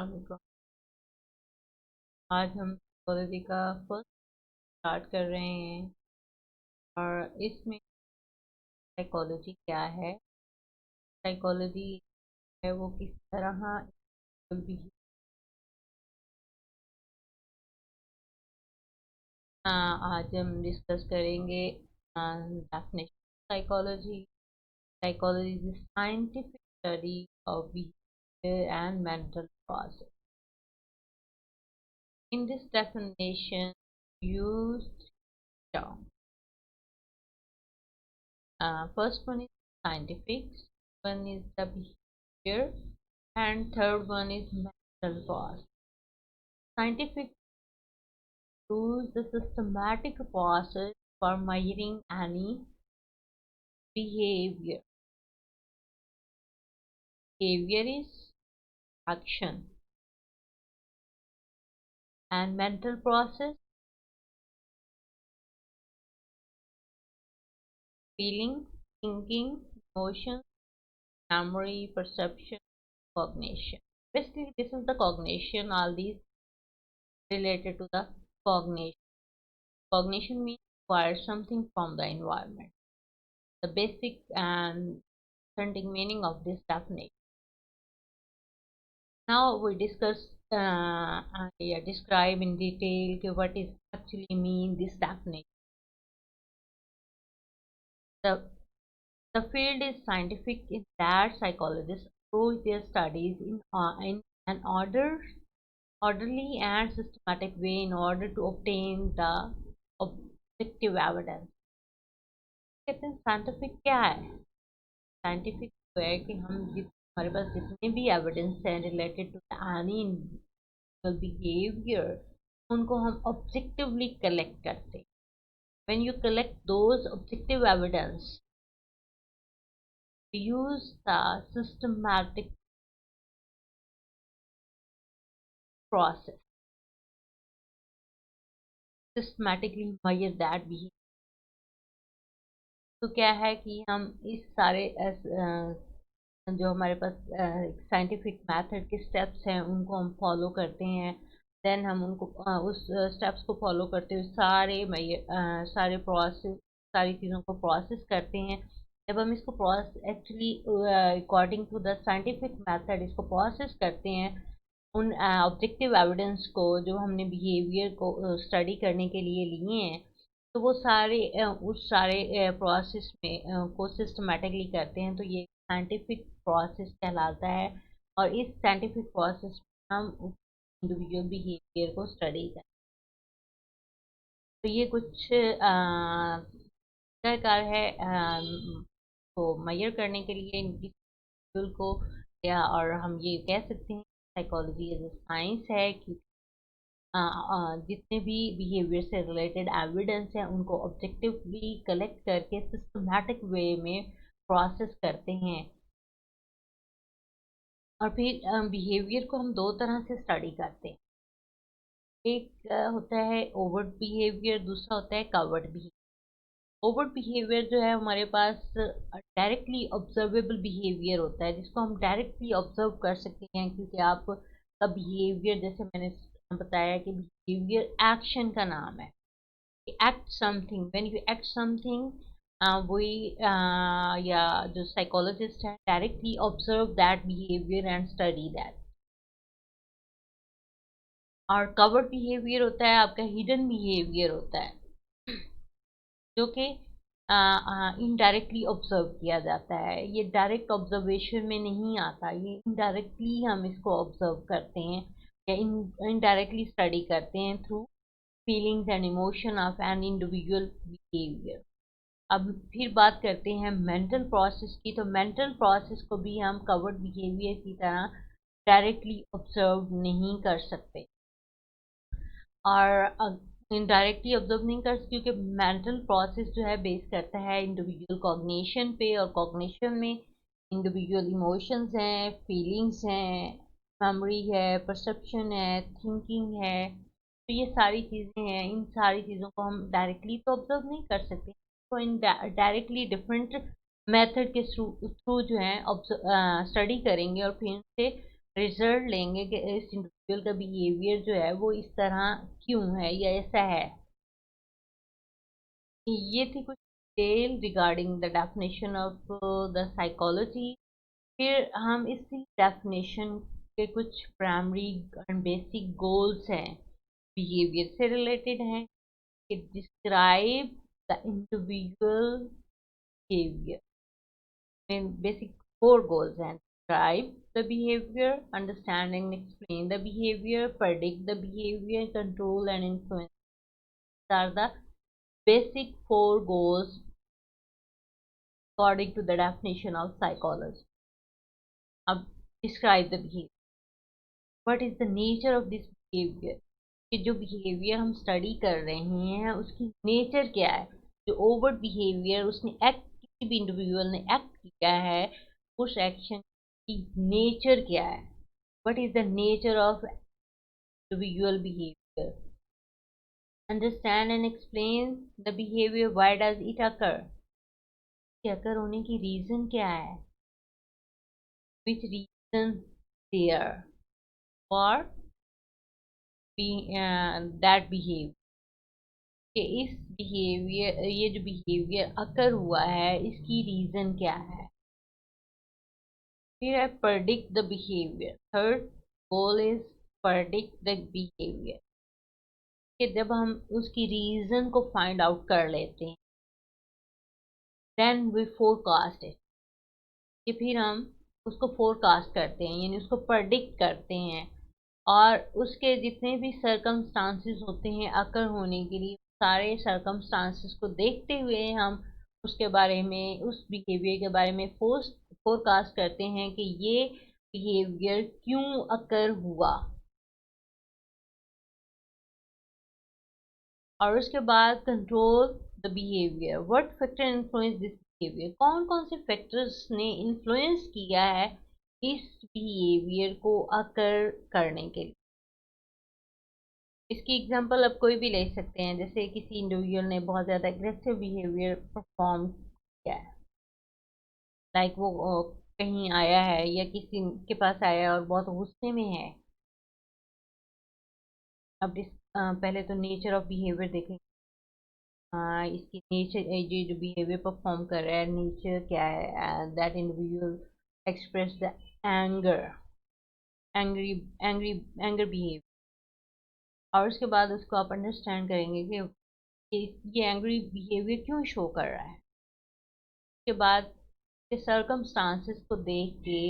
अलैक्म। आज हम साइकोलॉजी का फर्स्ट स्टार्ट कर रहे हैं और इसमें साइकोलॉजी क्या है, साइकोलॉजी है वो किस तरह भी। आज हम डिस्कस करेंगे definition psychology. Psychology is scientific study of behaviour and mental process. In this definition use terms. First one is scientific, one is the behavior, and third one is mental process. Scientific use the systematic process for measuring any behavior. Behavior is action, and mental process, feeling, thinking, emotion, memory, perception, cognition. Basically, this is the cognition. All these related to the cognition. Cognition means acquire something from the environment. The basic and authentic meaning of this definition. Now we discuss, describe in detail what is actually mean this definition. The, the field is scientific in that psychologists approach their studies in an orderly and systematic way in order to obtain the objective evidence. कहते हैं scientific क्या है? Scientific तो है कि हमारे पास जितने भी एविडेंस हैं रिलेटेड टू एनी बिहेवियर, उनको हम ऑब्जेक्टिवली कलेक्ट करते हैं. When you collect those objective evidence, use the systematic process, systematically measure that behaviour. तो क्या है कि हम इस सारे जो हमारे पास साइंटिफिक मेथड के स्टेप्स हैं उनको हम फॉलो करते हैं. देन हम उनको उस स्टेप्स को फॉलो करते हुए सारे प्रोसेस, सारी चीज़ों को प्रोसेस करते हैं. जब हम इसको process actually according to the scientific method इसको प्रोसेस करते हैं, उन ऑब्जेक्टिव एविडेंस को जो हमने बिहेवियर को स्टडी करने के लिए लिए हैं, तो वो सारे उस सारे प्रोसेस में को सिस्टमेटिकली करते हैं. तो ये साइंटिफिक प्रोसेस कहलाता है और इस साइंटिफिक प्रोसेस में हम इंडिविजुअल बिहेवियर को स्टडी करते हैं. तो ये कुछ तरीकाकार है को मेजर करने के लिए इंडिविजुअल को, या और हम ये कह सकते हैं साइकोलॉजी एज ए साइंस है कि जितने भी बिहेवियर से रिलेटेड एविडेंस हैं उनको ऑब्जेक्टिवली कलेक्ट करके सिस्टमैटिक वे में प्रोसेस करते हैं. और फिर बिहेवियर को हम दो तरह से स्टडी करते हैं. एक होता है ओवर्ट बिहेवियर, दूसरा होता है कवर्ट बिहेवियर. ओवर्ट बिहेवियर जो है हमारे पास डायरेक्टली ऑब्जर्वेबल बिहेवियर होता है, जिसको हम डायरेक्टली ऑब्जर्व कर सकते हैं, क्योंकि आपका बिहेवियर, जैसे मैंने बताया कि बिहेवियर एक्शन का नाम है. Act something, when you act something, वही या जो साइकोलॉजिस्ट है directly observe that behaviour and study that. और कवर्ड बिहेवियर होता है आपका हिडन बिहेवियर होता है, जो कि इनडायरेक्टली ऑब्जर्व किया जाता है. ये डायरेक्ट ऑब्जर्वेशन में नहीं आता, ये इनडायरेक्टली हम इसको ऑब्जर्व करते हैं या इनडायरेक्टली स्टडी करते हैं through feelings and emotion of an individual behaviour. अब फिर बात करते हैं मेंटल प्रोसेस की. तो मेंटल प्रोसेस को भी हम कवर्ड बिहेवियर की तरह डायरेक्टली ऑब्जर्व नहीं कर सकते और इनडायरेक्टली ऑब्जर्व नहीं कर सकते, क्योंकि मेंटल प्रोसेस जो है बेस करता है इंडिविजुअल कॉग्निशन पे, और कॉग्निशन में इंडिविजुअल इमोशंस हैं, फीलिंग्स हैं, मेमोरी है, परसेप्शन है, थिंकिंग है. तो ये सारी चीज़ें हैं. इन सारी चीज़ों को हम डायरेक्टली तो ऑब्जर्व नहीं कर सकते, तो इन डायरेक्टली डिफरेंट मेथड के थ्रू जो है स्टडी करेंगे और फिर से रिजल्ट लेंगे कि इस इंडिविजुअल का बिहेवियर जो है वो इस तरह क्यों है या ऐसा है। ये थी कुछ detail regarding the definition of the psychology. फिर हम इसी डेफिनेशन के कुछ प्राइमरी एंड बेसिक गोल्स हैं, बिहेवियर से रिलेटेड हैं, कि describe the individual behaviour. Basic four goals and describe the behavior, understand and explain the behavior, predict the behavior, control and influence. These are the basic four goals according to the definition of psychology. Now, describe the behavior. What is the nature of this behavior? कि जो behaviour हम study कर रहे हैं उसकी nature क्या है। जो ओवर बिहेवियर उसने एक्ट, किसी भी इंडिविजुअल ने एक्ट किया है, उस एक्शन की नेचर क्या है। What is the nature of individual behaviour. Understand and explain the behaviour, why does it occur, कि अकर होने की रीजन क्या है, which reason there for that behaviour, कि इस बिहेवियर, ये जो बिहेवियर अकर हुआ है इसकी रीजन क्या है। फिर है predict the behaviour. Third goal is predict the behaviour, कि जब हम उसकी रीजन को फाइंड आउट कर लेते हैं, देन वी फोरकास्ट इट, कि फिर हम उसको फोरकास्ट करते हैं यानी उसको प्रेडिक्ट करते हैं, और उसके जितने भी सरकमस्टांसेस होते हैं अकर होने के लिए, सारे सरकमस्टांसेस को देखते हुए हम उसके बारे में, उस बिहेवियर के बारे में फोरकास्ट करते हैं कि ये बिहेवियर क्यों अकर हुआ। और उसके बाद control the behaviour. What factor influence this behaviour, कौन कौन से फैक्टर्स ने इन्फ्लुएंस किया है इस बिहेवियर को अकर करने के लिए। इसकी एग्जांपल आप कोई भी ले सकते हैं, जैसे किसी इंडिविजुअल ने बहुत ज़्यादा एग्रेसिव बिहेवियर परफॉर्म किया है, लाइक वो कहीं आया है या किसी के पास आया है और बहुत गुस्से में है। अब पहले तो नेचर ऑफ बिहेवियर देखें। इसकी नेचर, ये जो बिहेवियर परफॉर्म कर रहा है नेचर क्या है। That individual express the anger, angry angry anger behaviour. और उसके बाद उसको आप अंडरस्टैंड करेंगे कि ये एंग्री बिहेवियर क्यों शो कर रहा है। उसके बाद के सर्कमस्टांसेस को देख के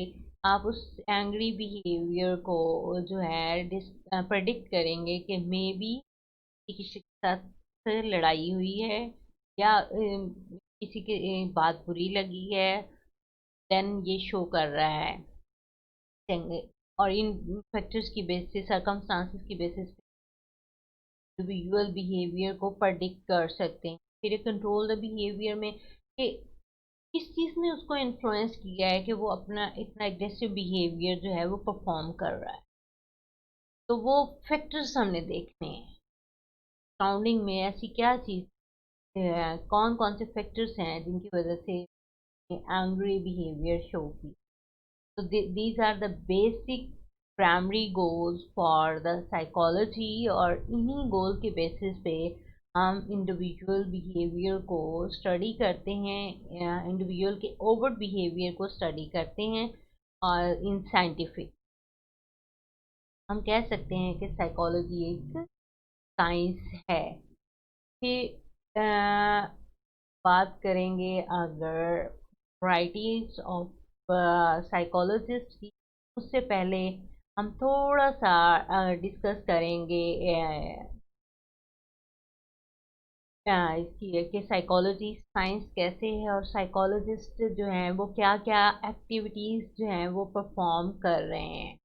आप उस एंग्री बिहेवियर को जो है प्रेडिक्ट करेंगे कि मे बी किसी के साथ लड़ाई हुई है या किसी की बात बुरी लगी है, देन ये शो कर रहा है। और इन फैक्टर्स की बेसिस, सर्कमस्टांसेस की बेसिस इंडिविजुअल बिहेवियर को प्रेडिक्ट कर सकते हैं। फिर कंट्रोल द बिहेवियर में कि किस चीज़ ने उसको इन्फ्लुएंस किया है कि वो अपना इतना एग्रेसिव बिहेवियर जो है वो परफॉर्म कर रहा है। तो वो फैक्टर्स हमने देखने हैं, सराउंडिंग में ऐसी क्या चीज़, कौन कौन से फैक्टर्स हैं जिनकी वजह से एंग्री बिहेवियर शो की। तो these are the basic primary goals for the psychology, और इन्हीं गोल के बेसिस पे हम इंडिविजुअल बिहेवियर को स्टडी करते हैं, इंडिविजुअल के ओवर बिहेवियर को स्टडी करते हैं। और इन साइंटिफिक हम कह सकते हैं कि साइकोलॉजी एक साइंस है। फिर बात करेंगे अगर वराइटीज ऑफ साइकोलॉजिस्ट की, उससे पहले हम थोड़ा सा डिस्कस करेंगे इसकी कि साइकोलॉजी साइंस कैसे है और साइकोलॉजिस्ट जो हैं वो क्या क्या एक्टिविटीज़ जो हैं वो परफॉर्म कर रहे हैं।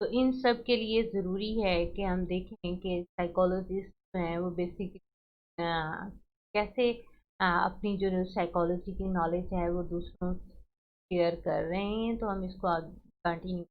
तो इन सब के लिए ज़रूरी है कि हम देखें कि साइकोलॉजिस्ट जो हैं वो बेसिक कैसे अपनी जो साइकोलॉजी की नॉलेज है वो दूसरों से शेयर कर रहे हैं। तो हम इसको कंटिन्यू